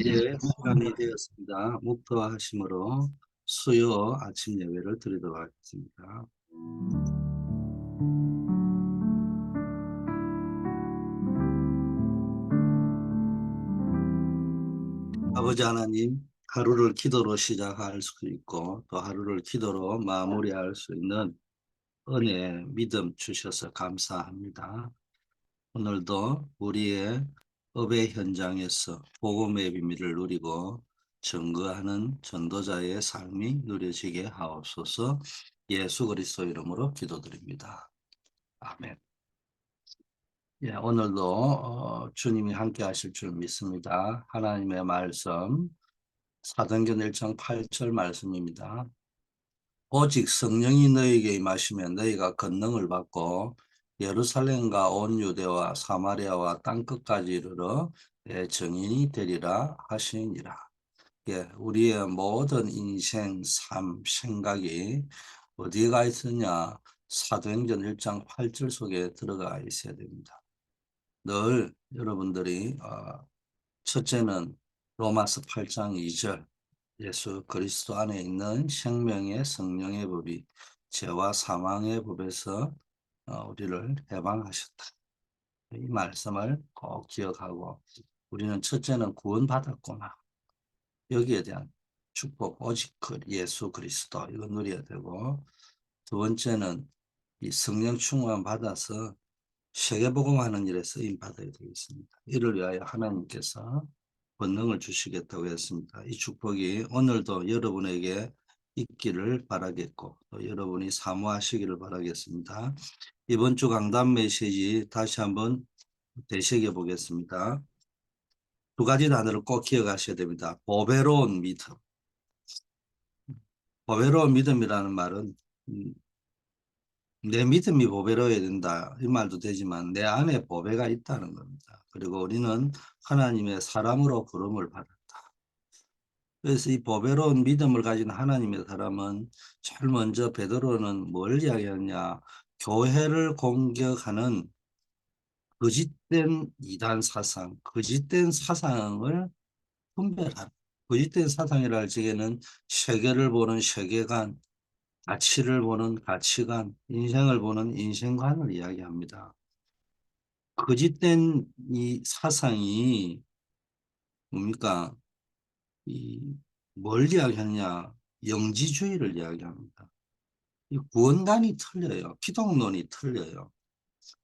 이제 시간이 되었습니다. 목도하심으로 수요 아침 예배를 드리도록 하겠습니다. 아버지 하나님, 하루를 기도로 시작할 수 있고 또 하루를 기도로 마무리할 수 있는 은혜, 믿음 주셔서 감사합니다. 오늘도 우리의 업의 현장에서 복음의 비밀을 누리고 증거하는 전도자의 삶이 누려지게 하옵소서. 예수 그리스도 이름으로 기도드립니다. 아멘. 예, 오늘도 주님이 함께 하실 줄 믿습니다. 하나님의 말씀 사도행전 1장 8절 말씀입니다. 오직 성령이 너희에게 임하시면 너희가 권능을 받고 예루살렘과 온 유대와 사마리아와 땅끝까지 이르러 내 증인이 되리라 하시니라. 예, 우리의 모든 인생, 삶, 생각이 어디에 있으냐? 사도행전 1장 8절 속에 들어가 있어야 됩니다. 늘 여러분들이 첫째는 로마서 8장 2절 예수 그리스도 안에 있는 생명의 성령의 법이 죄와 사망의 법에서 우리를 해방하셨다. 이 말씀을 꼭 기억하고 우리는 첫째는 구원받았구나. 여기에 대한 축복, 오직 예수 그리스도 이거 누려야 되고, 두 번째는 이 성령 충만 받아서 세계복음하는 일에 쓰임 받아야 되겠습니다. 이를 위하여 하나님께서 권능을 주시겠다고 했습니다. 이 축복이 오늘도 여러분에게 있기를 바라겠고 또 여러분이 사모하시기를 바라겠습니다. 이번 주 강단 메시지 다시 한번 되새겨 보겠습니다. 두 가지 단어를 꼭 기억하셔야 됩니다. 보배로운 믿음. 보배로운 믿음이라는 말은 내 믿음이 보배로워야 된다 이 말도 되지만 내 안에 보배가 있다는 겁니다. 그리고 우리는 하나님의 사람으로 부름을 받았다. 그래서 이 보배로운 믿음을 가진 하나님의 사람은 제일 먼저 베드로는 뭘 이야기하냐? 교회를 공격하는 거짓된 이단 사상, 거짓된 사상을 분별하라. 거짓된 사상이라 할 적에는 세계를 보는 세계관, 가치를 보는 가치관, 인생을 보는 인생관을 이야기합니다. 거짓된 이 사상이 뭡니까? 뭘 이야기하냐? 영지주의를 이야기합니다. 이 구원관이 틀려요. 기독론이 틀려요.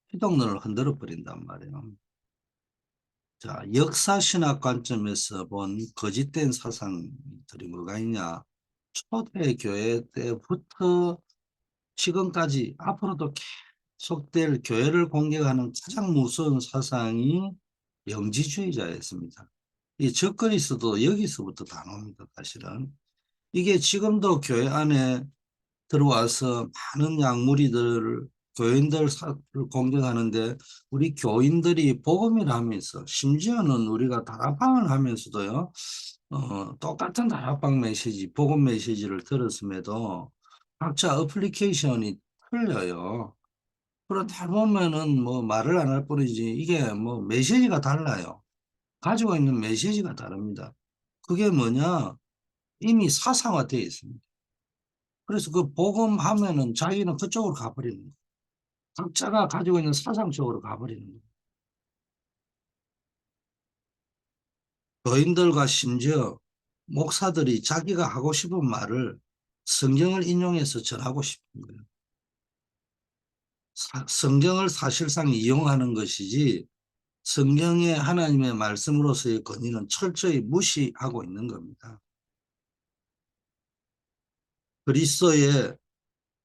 기독론을 흔들어 버린단 말이에요. 자, 역사신학 관점에서 본 거짓된 사상들이 뭐가 있냐? 초대교회 때부터 지금까지 앞으로도 계속될 교회를 공격하는 가장 무서운 사상이 영지주의자였습니다. 이 적그리스도 여기서부터 다 나옵니다, 사실은. 이게 지금도 교회 안에 들어와서 많은 약무리들, 교인들을 공격하는데 우리 교인들이 복음을 하면서 심지어는 우리가 다락방을 하면서도요, 똑같은 다락방 메시지, 복음 메시지를 들었음에도 각자 어플리케이션이 틀려요. 그러다 보면은 뭐 말을 안 할 뿐이지 이게 뭐 메시지가 달라요. 가지고 있는 메시지가 다릅니다. 그게 뭐냐? 이미 사상화되어 있습니다. 그래서 그 복음하면은 자기는 그쪽으로 가버리는 거예요. 각자가 가지고 있는 사상 쪽으로 가버리는 거예요. 교인들과 심지어 목사들이 자기가 하고 싶은 말을 성경을 인용해서 전하고 싶은 거예요. 성경을 사실상 이용하는 것이지 성경의 하나님의 말씀으로서의 권위는 철저히 무시하고 있는 겁니다. 그리스도의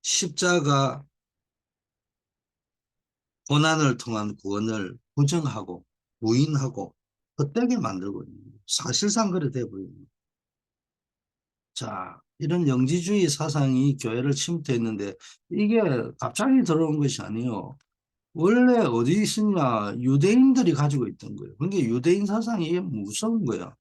십자가 고난을 통한 구원을 부정하고 부인하고 헛되게 만들고 있는 거예요. 사실상 그래 돼버리는 거예요. 자, 이런 영지주의 사상이 교회를 침투했는데 이게 갑자기 들어온 것이 아니에요. 원래 어디 있었냐? 유대인들이 가지고 있던 거예요. 그러니까 유대인 사상이 이게 무서운 거예요.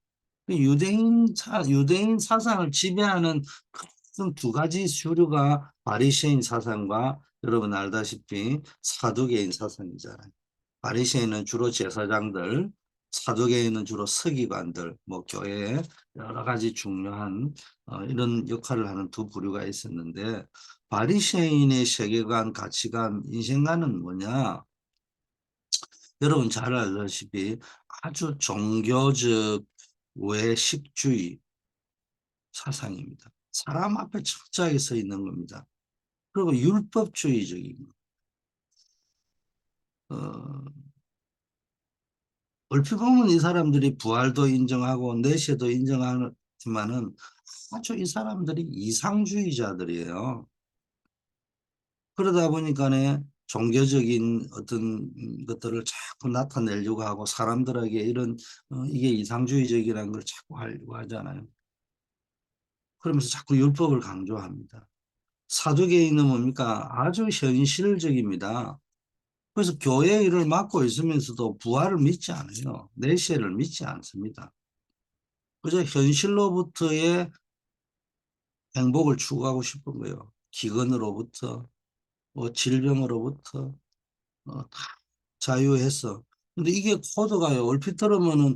유대인 사상을 지배하는 큰 두 가지 주류가 바리새인 사상과 여러분 알다시피 사두개인 사상이잖아요. 바리새인은 주로 제사장들, 사도계에는 주로 서기관들, 뭐 교회에 여러 가지 중요한 이런 역할을 하는 두 부류가 있었는데 바리새인의 세계관, 가치관, 인생관은 뭐냐? 여러분 잘 알다시피 아주 종교적 외식주의 사상입니다. 사람 앞에 철저하게 서 있는 겁니다. 그리고 율법주의적인 거. 얼핏 보면 이 사람들이 부활도 인정하고 내세도 인정하지만은 아주 이 사람들이 이상주의자들이에요. 그러다 보니까는 종교적인 어떤 것들을 자꾸 나타내려고 하고 사람들에게 이런 이게 이상주의적이라는 걸 자꾸 하려고 하잖아요. 그러면서 자꾸 율법을 강조합니다. 사두개인은 뭡니까? 아주 현실적입니다. 그래서 교회 일을 맡고 있으면서도 부활을 믿지 않아요. 내세를 믿지 않습니다. 그저 현실로부터의 행복을 추구하고 싶은 거예요. 기근으로부터, 뭐 질병으로부터 다 자유해서. 근데 이게 코드가요. 얼핏 들으면은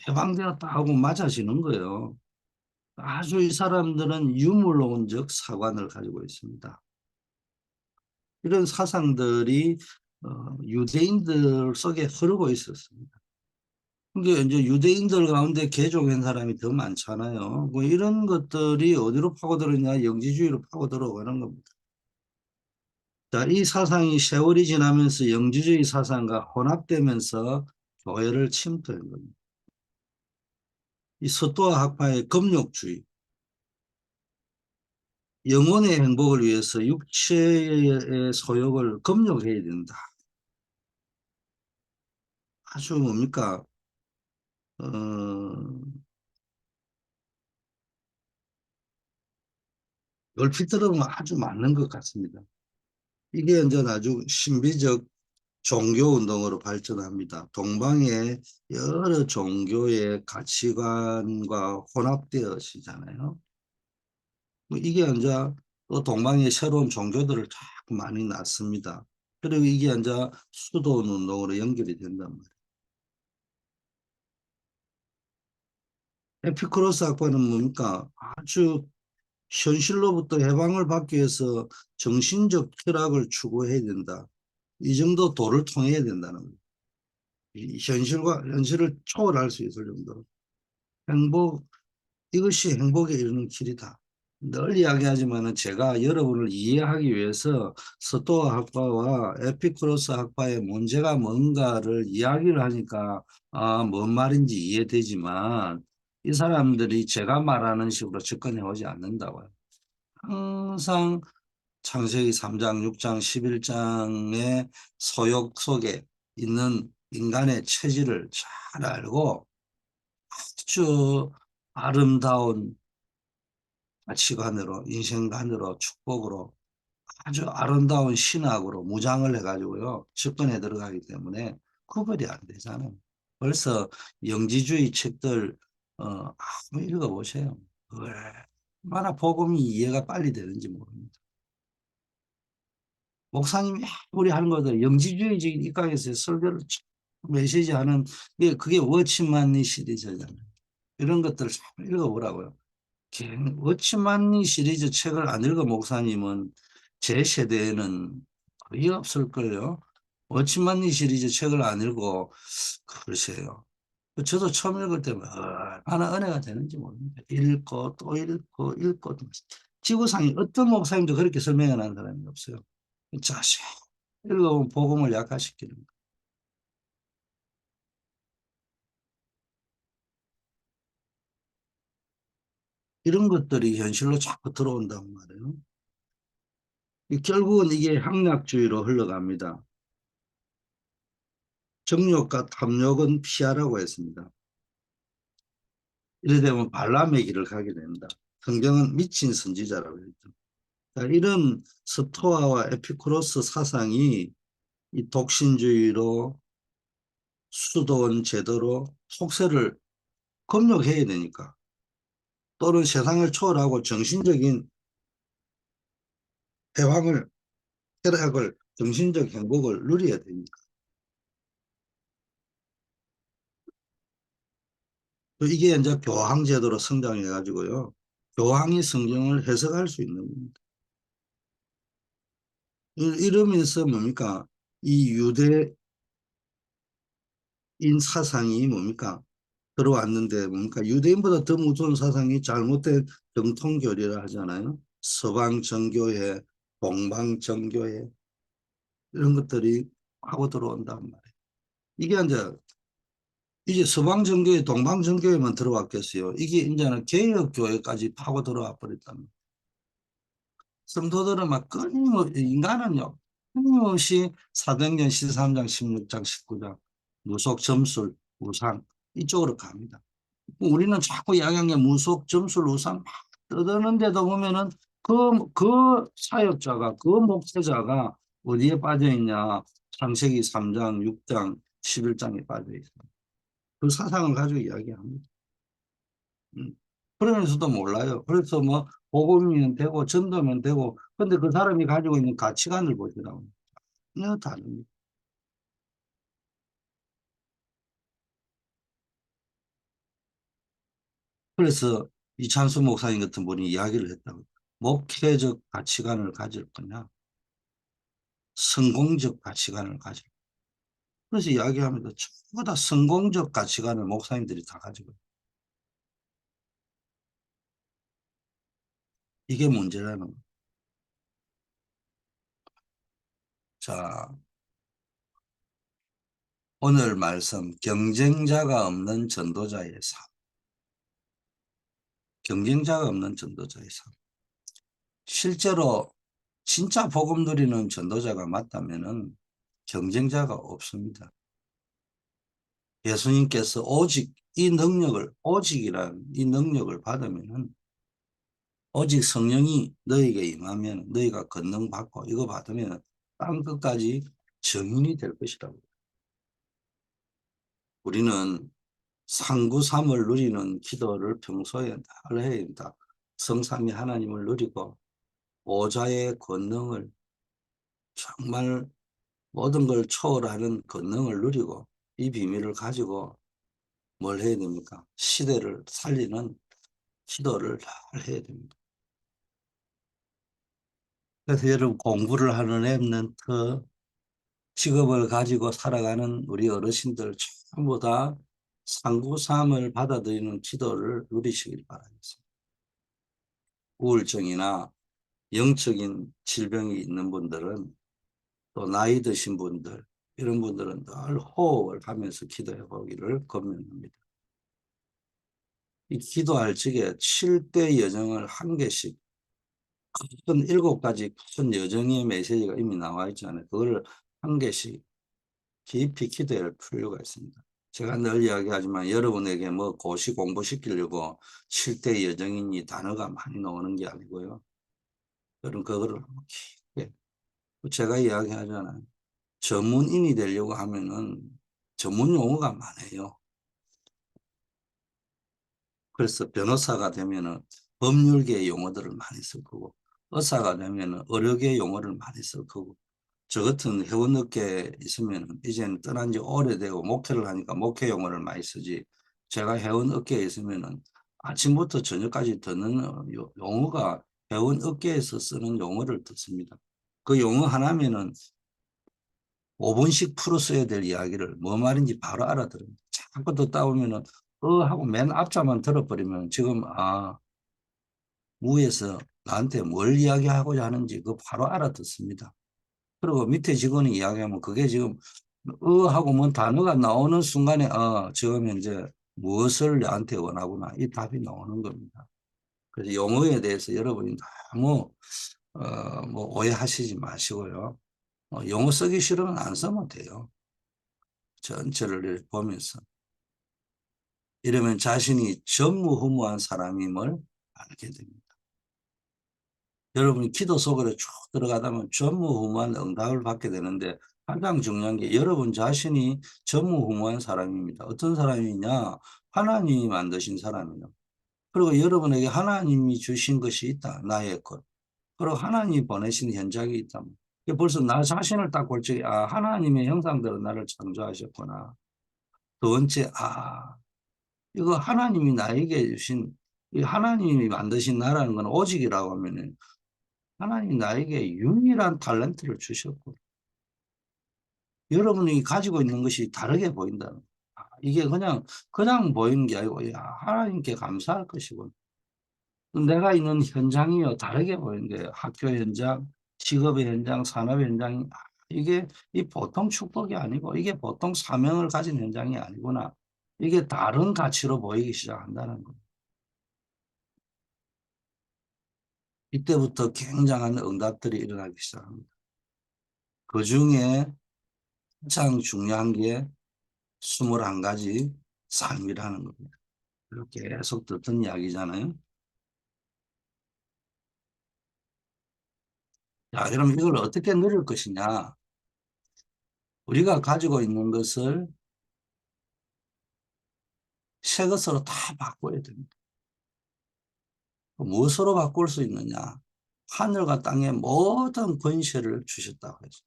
해방되었다 하고 맞아지는 거예요. 아주 이 사람들은 유물론적 사관을 가지고 있습니다. 이런 사상들이 유대인들 속에 흐르고 있었습니다. 그게 이제 유대인들 가운데 개종한 사람이 더 많잖아요. 뭐 이런 것들이 어디로 파고들었냐? 영지주의로 파고들어가는 겁니다. 자, 이 사상이 세월이 지나면서 영지주의 사상과 혼합되면서 교회를 침투한 겁니다. 이 서도와 학파의 금욕주의, 영혼의 행복을 위해서 육체의 소욕을 금욕해야 된다. 아주 뭡니까? 어, 얼핏 들으면 아주 맞는 것 같습니다. 이게 이제 아주 신비적 종교 운동으로 발전합니다. 동방의 여러 종교의 가치관과 혼합되어지잖아요. 뭐 이게 이제 또 동방의 새로운 종교들을 자꾸 많이 낳습니다. 그리고 이게 이제 수도원 운동으로 연결이 된단 말이에요. 에피쿠로스 학파는 뭡니까? 아주 현실로부터 해방을 받기 위해서 정신적 철학을 추구해야 된다. 이 정도 도를 통해야 된다는 거예요. 이 현실을 초월할 수 있을 정도로. 행복, 이것이 행복에 이르는 길이다. 늘 이야기하지만은 제가 여러분을 이해하기 위해서 스토아 학파와 에피쿠로스 학파의 문제가 뭔가를 이야기를 하니까 뭔 말인지 이해되지만 이 사람들이 제가 말하는 식으로 접근해 오지 않는다고요. 항상 창세기 3장, 6장, 11장의 소욕 속에 있는 인간의 체질을 잘 알고 아주 아름다운 가치관으로, 인생관으로, 축복으로 아주 아름다운 신학으로 무장을 해가지고요. 접근에 들어가기 때문에 구별이 안 되잖아요. 벌써 영지주의 책들 한번 읽어보세요. 얼마나 복음이 이해가 빨리 되는지 모릅니다. 목사님이 우리 하는 것들 영지주의적인 입장에서 설교를 메시지하는 그게 워치만니 시리즈잖아요. 이런 것들을 잘 읽어보라고요. 워치만니 시리즈 책을 안 읽어 목사님은 제 세대에는 거의 없을걸요. 워치만니 시리즈 책을 안 읽고 글쎄요. 저도 처음 읽을 때 얼마나 은혜가 되는지 모릅니다. 읽고 또 읽고 읽고 지구상에 어떤 목사님도 그렇게 설명해 놓은 사람이 없어요. 자세히 읽어본 복음을 약화시키는 거. 이런 것들이 현실로 자꾸 들어온단 말이에요. 결국은 이게 향락주의로 흘러갑니다. 정욕과 탐욕은 피하라고 했습니다. 이래 되면 발람의 길을 가게 됩니다. 성경은 미친 선지자라고 했죠. 자, 이런 스토아와 에피쿠로스 사상이 이 독신주의로 수도원 제도로 속세를 검역해야 되니까 또는 세상을 초월하고 정신적인 해방을 쾌락을 정신적 행복을 누려야 되니까 이게 이제 교황 제도로 성장해 가지고요. 교황이 성경을 해석할 수 있는 겁니다. 이러면서 뭡니까? 이 유대인 사상이 뭡니까? 들어왔는데 뭡니까? 유대인보다 더 무서운 사상이 잘못된 정통교리라 하잖아요. 서방 정교회, 동방 정교회 이런 것들이 하고 들어온단 말이에요. 이게 이제 서방 정교회, 동방 정교회만 들어왔겠어요. 이게 이제는 개혁 교회까지 파고 들어와 버렸답니다. 성도들은 막 끊임없이 인간은요 끊임없이 사도행전 13장, 16장, 19장 무속 점술 우상 이쪽으로 갑니다. 우리는 자꾸 야경에 무속 점술 우상 막 떠드는데도 보면은 그 사역자가 그 목회자가 어디에 빠져 있냐? 창세기 3장, 6장, 11장에 빠져 있어요. 그 사상을 가지고 이야기합니다. 그러면서도 몰라요. 그래서 뭐 복음이면 되고 전도면 되고 근데 그 사람이 가지고 있는 가치관을 보시라고. 전혀 다릅니다. 그래서 이찬수 목사님 같은 분이 이야기를 했다고. 목회적 가치관을 가질 거냐, 성공적 가치관을 가질 거냐. 그래서 이야기합니다. 전부 다 성공적 가치관을 목사님들이 다 가지고 있어요. 이게 문제라는 거예요. 자, 오늘 말씀 경쟁자가 없는 전도자의 삶. 경쟁자가 없는 전도자의 삶. 실제로 진짜 복음 누리는 전도자가 맞다면은 경쟁자가 없습니다. 예수님께서 오직 이 능력을, 오직이란 이 능력을 받으면은 오직 성령이 너에게 임하면 너희가 권능 받고 이거 받으면 땅 끝까지 증인이 될 것이라고. 우리는 상구삼을 누리는 기도를 평소에 늘 해야 된다. 성삼위 하나님을 누리고 보좌의 권능을 정말 모든 걸 초월하는 권능을 누리고 이 비밀을 가지고 뭘 해야 됩니까? 시대를 살리는 기도를 잘 해야 됩니다. 그래서 여러분 공부를 하는 랩런트 직업을 가지고 살아가는 우리 어르신들 전부 다 상구삼을 받아들이는 기도를 누리시길 바라겠습니다. 우울증이나 영적인 질병이 있는 분들은 또 나이 드신 분들 이런 분들은 늘 호흡을 하면서 기도해 보기를 권면합니다. 이 기도할 적에 7대 여정을 한 개씩 큰 7가지 큰 여정의 메시지가 이미 나와 있잖아요. 그걸 한 개씩 깊이 기도할 필요가 있습니다. 제가 늘 이야기하지만 여러분에게 뭐 고시 공부시키려고 7대 여정이니 단어가 많이 나오는 게 아니고요. 여러분 그거를 깊게 제가 이야기하잖아요. 전문인이 되려고 하면은 전문 용어가 많아요. 그래서 변호사가 되면은 법률계 용어들을 많이 쓸 거고, 의사가 되면은 의료계 용어를 많이 쓸 거고, 저 같은 회원업계에 있으면은 이제는 떠난 지 오래되고 목회를 하니까 목회 용어를 많이 쓰지. 제가 회원업계에 있으면은 아침부터 저녁까지 듣는 용어가 회원업계에서 쓰는 용어를 듣습니다. 그 용어 하나면은 5분씩 풀어 써야 될 이야기를 뭐 말인지 바로 알아들습니다. 자꾸 듣다 보면은 하고 맨 앞자만 들어버리면 지금 무에서 나한테 뭘 이야기하고자 하는지 그 바로 알아듣습니다. 그리고 밑에 직원이 이야기하면 그게 지금 하고 뭔 단어가 나오는 순간에 지금 현재 무엇을 나한테 원하구나 이 답이 나오는 겁니다. 그래서 용어에 대해서 여러분이 너무 뭐 오해하시지 마시고요. 영어 쓰기 싫으면 안 쓰면 돼요. 전체를 보면서. 이러면 자신이 전무후무한 사람임을 알게 됩니다. 여러분이 기도 속으로 쭉 들어가다 보면 전무후무한 응답을 받게 되는데 가장 중요한 게 여러분 자신이 전무후무한 사람입니다. 어떤 사람이냐? 하나님이 만드신 사람이에요. 그리고 여러분에게 하나님이 주신 것이 있다. 나의 것. 그리고 하나님이 보내신 현장이 있다. 벌써 나 자신을 딱 볼 적에 하나님의 형상대로 나를 창조하셨구나. 두 번째 이거 하나님이 나에게 주신, 이 하나님이 만드신 나라는 건 오직이라고 하면은 하나님이 나에게 유일한 탤런트를 주셨고 여러분이 가지고 있는 것이 다르게 보인다는 거예요. 이게 그냥 보이는 게 아니고 야, 하나님께 감사할 것이고 내가 있는 현장이요 다르게 보이는 거예요. 학교 현장, 직업의 현장, 산업의 현장이 이게 이 보통 축복이 아니고 이게 보통 사명을 가진 현장이 아니구나. 이게 다른 가치로 보이기 시작한다는 거예요. 이때부터 굉장한 응답들이 일어나기 시작합니다. 그 중에 가장 중요한 게 21가지 삶이라는 겁니다. 이렇게 계속 듣던 이야기잖아요. 자, 그럼 이걸 어떻게 누릴 것이냐? 우리가 가지고 있는 것을 새 것으로 다 바꿔야 됩니다. 무엇으로 바꿀 수 있느냐? 하늘과 땅의 모든 권세를 주셨다고 했어요.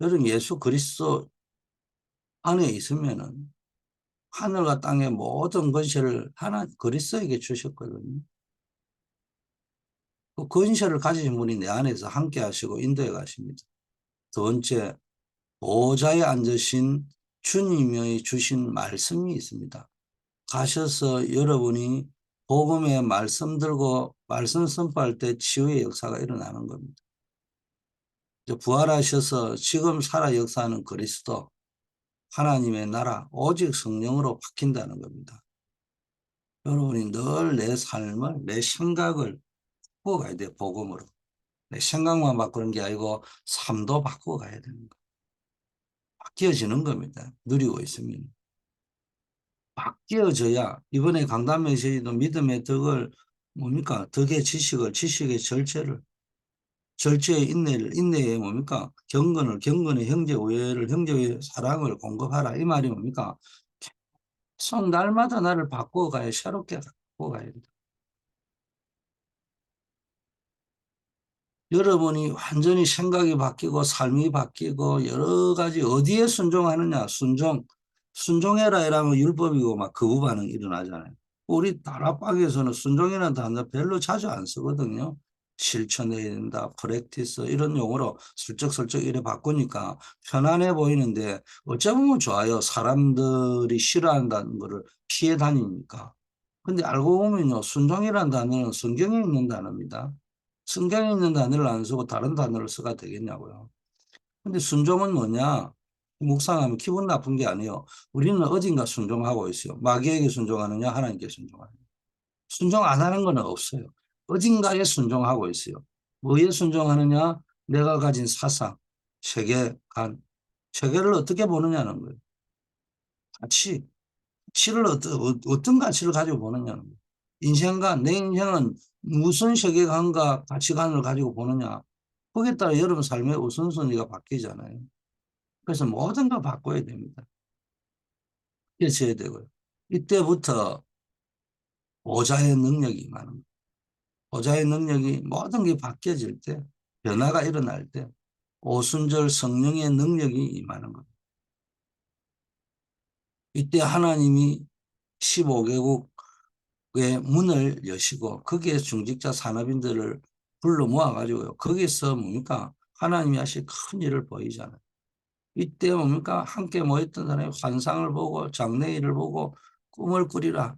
여러분 예수 그리스도 안에 있으면은 하늘과 땅의 모든 권세를 하나 그리스도에게 주셨거든요. 그 권세를 가지신 분이 내 안에서 함께 하시고 인도해 가십니다. 두 번째, 보좌에 앉으신 주님의 주신 말씀이 있습니다. 가셔서 여러분이 복음의 말씀 들고 말씀 선포할 때 치유의 역사가 일어나는 겁니다. 부활하셔서 지금 살아 역사하는 그리스도, 하나님의 나라, 오직 성령으로 바뀐다는 겁니다. 여러분이 늘 내 삶을, 내 생각을 바꾸어 가야 돼요. 복음으로. 내 생각만 바꾸는 게 아니고 삶도 바꾸어 가야 되는 거예요. 바뀌어지는 겁니다. 누리고 있으면. 바뀌어져야 이번에 강단 메시지도 믿음의 덕을 뭡니까? 덕의 지식을, 지식의 절제를, 절제의 인내를, 인내의 뭡니까? 경건을, 경건의 형제 우애를, 형제 우애의 사랑을 공급하라. 이 말이 뭡니까? 계속 날마다 나를 바꿔가야, 새롭게 바꿔가야 된다. 여러분이 완전히 생각이 바뀌고 삶이 바뀌고 여러 가지 어디에 순종하느냐? 순종해라 이러면 율법이고 막 거부 반응이 일어나잖아요. 우리 다락방에서는 순종이라는 단어 별로 자주 안 쓰거든요. 실천해야 된다, 프랙티스 이런 용어로 슬쩍슬쩍 이래 바꾸니까 편안해 보이는데 어쩌면 좋아요. 사람들이 싫어한다는 거를 피해 다니니까. 근데 알고 보면요. 순종이라는 단어는 성경에 있는 단어입니다. 성경에 있는 단어를 안 쓰고 다른 단어를 써가 되겠냐고요. 근데 순종은 뭐냐? 묵상하면 기분 나쁜 게 아니에요. 우리는 어딘가 순종하고 있어요. 마귀에게 순종하느냐, 하나님께 순종하느냐. 순종 안 하는 건 없어요. 어딘가에 순종하고 있어요. 뭐에 순종하느냐? 내가 가진 사상, 세계관, 세계를 어떻게 보느냐는 거예요. 가치, 가치를 어떤 가치를 가지고 보느냐는 거예요. 인생관, 내 인생은 무슨 세계관과 가치관을 가지고 보느냐. 거기에 따라 여러분 삶의 우선순위가 바뀌잖아요. 그래서 모든 걸 바꿔야 됩니다. 깨쳐야 되고요. 이때부터 보좌의 능력이 임하는 거예요. 보좌의 능력이 모든 게 바뀌어질 때, 변화가 일어날 때, 오순절 성령의 능력이 임하는 겁니다. 이때 하나님이 15개국의 문을 여시고 거기에 중직자 산업인들을 불러 모아가지고요. 거기서 뭡니까? 하나님이 하실 큰 일을 보이잖아요. 이때 뭡니까? 함께 모였던 사람이 환상을 보고 장래일을 보고 꿈을 꾸리라.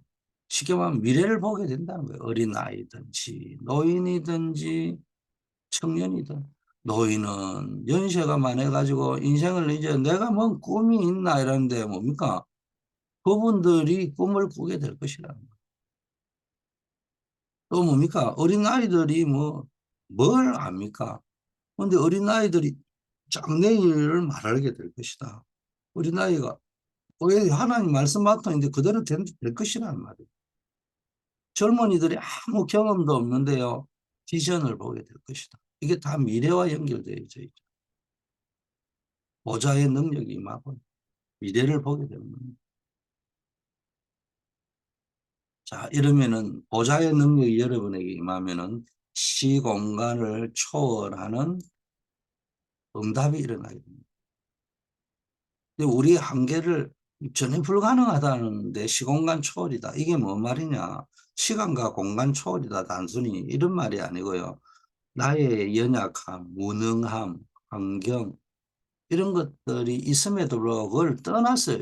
쉽게 말하면 미래를 보게 된다는 거예요. 어린아이든지 노인이든지 청년이든. 노인은 연세가 많아가지고 인생을 이제 내가 뭔 꿈이 있나 이러는데 뭡니까? 그분들이 꿈을 꾸게 될 것이라는 거예요. 또 뭡니까? 어린아이들이 뭘 압니까? 근데 어린아이들이 장래일을 말하게 될 것이다. 어린아이가 왜 하나님 말씀 맞다는데 그대로 될 것이라는 말이에요. 젊은이들이 아무 경험도 없는데요. 비전을 보게 될 것이다. 이게 다 미래와 연결되어 있죠. 보좌의 능력이 임하고 미래를 보게 되는 겁니다. 자, 이러면은 보좌의 능력이 여러분에게 임하면은 시공간을 초월하는 응답이 일어나게 됩니다. 근데 우리의 한계를 전혀 불가능하다는데 시공간 초월이다. 이게 뭔 말이냐? 시간과 공간 초월이다. 단순히 이런 말이 아니고요. 나의 연약함, 무능함, 환경 이런 것들이 있음에도 불구하고 그걸 떠났어요.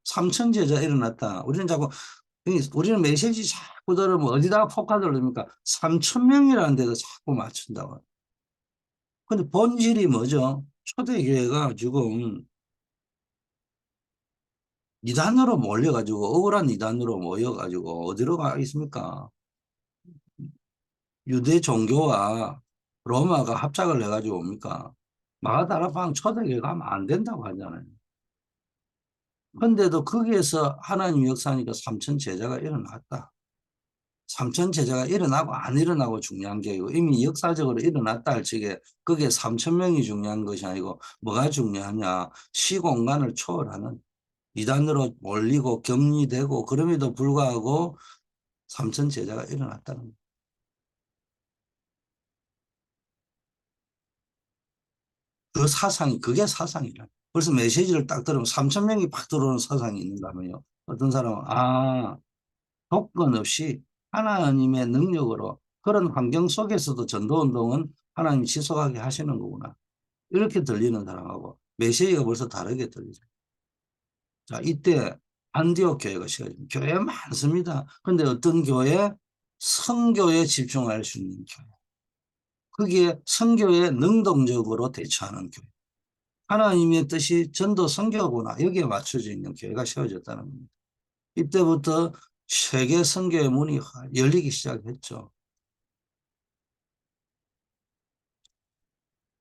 삼천제자 일어났다. 우리는 메시지 자꾸 들으면 어디다가 포카를 넣습니까? 3천 명이라는 데도 자꾸 맞춘다고. 근데 본질이 뭐죠? 초대교회가 지금 이단으로 몰려가지고 억울한 이단으로 모여가지고 어디로 가 있습니까? 유대 종교와 로마가 합작을 해가지고 옵니까? 마가다락방 초대교회 가면 안 된다고 하잖아요. 근데도 거기에서 하나님 역사니까 삼천 제자가 일어났다. 삼천 제자가 일어나고 안 일어나고 중요한 게 아니고 이미 역사적으로 일어났다 할 적에 그게 3천 명이 중요한 것이 아니고 뭐가 중요하냐? 시공간을 초월하는 이단으로 몰리고 격리되고 그럼에도 불구하고 삼천 제자가 일어났다는 거예요. 그 사상이 그게 사상이라. 그래서 메시지를 딱 들으면 3천 명이 팍 들어오는 사상이 있는가면요. 어떤 사람은 조건 없이 하나님의 능력으로 그런 환경 속에서도 전도운동은 하나님 지속하게 하시는 거구나. 이렇게 들리는 사람하고 메시지가 벌써 다르게 들리죠. 자, 이때 안디옥 교회가 시작됩니다. 교회 많습니다. 근데 어떤 교회? 성교에 집중할 수 있는 교회. 거기에 성교에 능동적으로 대처하는 교회. 하나님의 뜻이 전도 선교구나. 여기에 맞춰져 있는 교회가 세워졌다는 겁니다. 이때부터 세계 선교의 문이 열리기 시작했죠.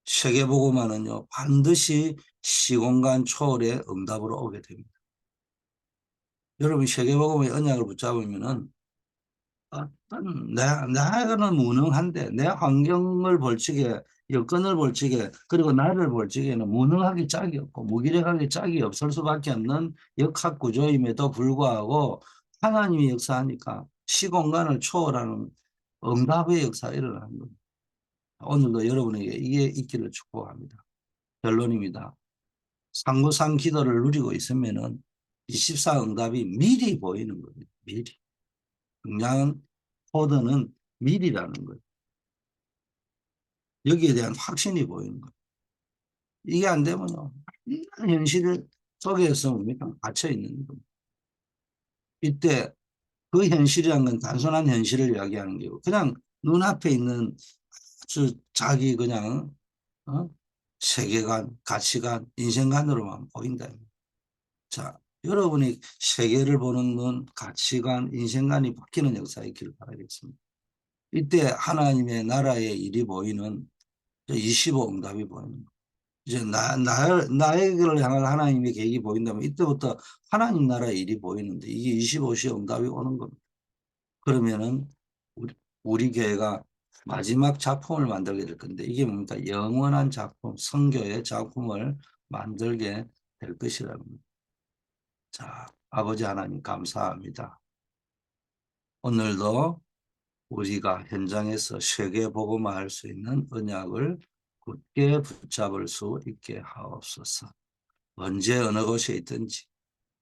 세계보고만은요 반드시 시공간 초월의 응답으로 오게 됩니다. 여러분 세계보고의 언약을 붙잡으면은 나는 무능한데 내 환경을 볼 적에 여건을 볼 적에 그리고 나를 볼 적에는 무능하기 짝이 없고 무기력하기 짝이 없을 수밖에 없는 역학 구조임에도 불구하고 하나님이 역사하니까 시공간을 초월하는 응답의 역사가 일어나는 겁니다. 오늘도 여러분에게 이게 있기를 축복합니다. 결론입니다. 상구상 기도를 누리고 있으면은 24 응답이 미리 보이는 겁니다. 미리. 중요한 코드는 미리라는 거예요. 여기에 대한 확신이 보이는 거예요. 이게 안 되면요. 현실 속에서 뭡니까? 갇혀 있는 겁니다. 이때 그 현실이란 건 단순한 현실을 이야기하는 게고 그냥 눈앞에 있는 아주 자기 그냥 세계관, 가치관, 인생관으로만 보인다. 자, 여러분이 세계를 보는 눈, 가치관, 인생관이 바뀌는 역사가 있기를 바라겠습니다. 이때 하나님의 나라의 일이 보이는 25 응답이 보이는 거예요. 이제 나에게를 향한 하나님의 계획이 보인다면 이때부터 하나님 나라의 일이 보이는데 이게 25시 응답이 오는 겁니다. 그러면은 우리 교회가 마지막 작품을 만들게 될 건데 이게 뭡니까? 영원한 작품, 성교의 작품을 만들게 될 것이라는 겁니다. 자, 아버지 하나님 감사합니다. 오늘도 우리가 현장에서 세계 복음화할 수 있는 언약을 굳게 붙잡을 수 있게 하옵소서. 언제 어느 곳에 있든지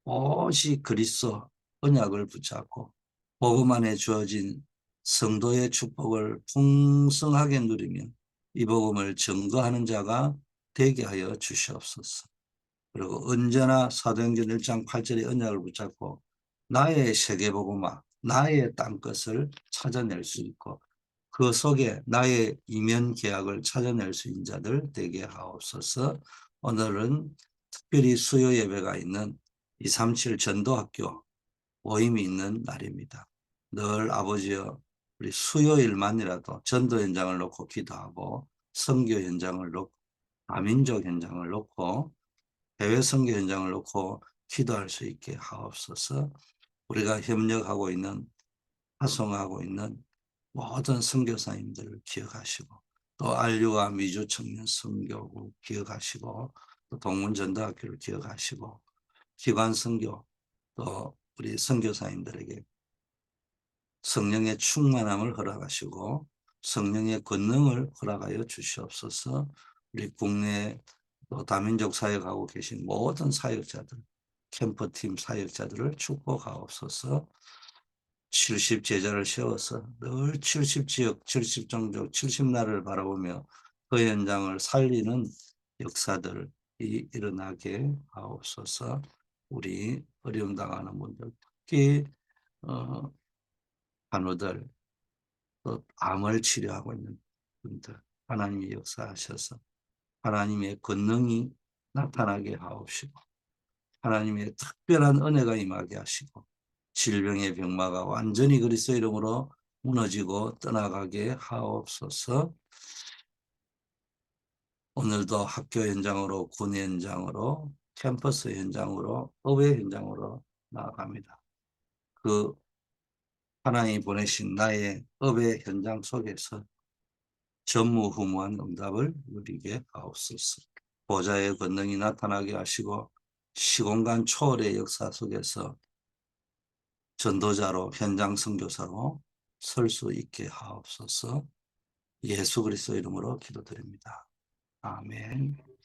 오직 그리스도 언약을 붙잡고 복음 안에 주어진 성도의 축복을 풍성하게 누리며 이 복음을 증거하는 자가 되게 하여 주시옵소서. 그리고 언제나 사도행전 1장 8절의 언약을 붙잡고 나의 세계복음화, 나의 땅끝을 찾아낼 수 있고 그 속에 나의 이면 계약을 찾아낼 수 있는 자들 되게 하옵소서. 오늘은 특별히 수요 예배가 있는 237 전도학교 모임이 있는 날입니다. 늘 아버지여 우리 수요일만이라도 전도 현장을 놓고 기도하고 선교 현장을 놓고 다민족 현장을 놓고 해외 선교 현장을 놓고 기도할 수 있게 하옵소서. 우리가 협력하고 있는 활성화하고 있는 모든 선교사님들을 기억하시고 또 안류와 미주 청년 선교국 기억하시고 또 동문전도학교를 기억하시고 기관 선교 또 우리 선교사님들에게 성령의 충만함을 허락하시고 성령의 권능을 허락하여 주시옵소서. 우리 국내 또 다민족 사역하고 계신 모든 사역자들 캠프팀 사역자들을 축복하옵소서. 70 제자를 세워서 늘 70 지역, 70 종족, 70나라를 바라보며 그 현장을 살리는 역사들이 일어나게 하옵소서. 우리 어려움 당하는 분들, 특히 어, 간호들, 또 암을 치료하고 있는 분들, 하나님이 역사하셔서 하나님의 권능이 나타나게 하옵시고 하나님의 특별한 은혜가 임하게 하시고 질병의 병마가 완전히 그리스도 이름으로 무너지고 떠나가게 하옵소서. 오늘도 학교 현장으로, 군 현장으로, 캠퍼스 현장으로, 의회 현장으로 나아갑니다. 그 하나님이 보내신 나의 의회 현장 속에서 전무후무한 응답을 누리게 하옵소서. 보좌의 권능이 나타나게 하시고 시공간 초월의 역사 속에서 전도자로 현장 선교사로 설 수 있게 하옵소서. 예수 그리스도 이름으로 기도드립니다. 아멘.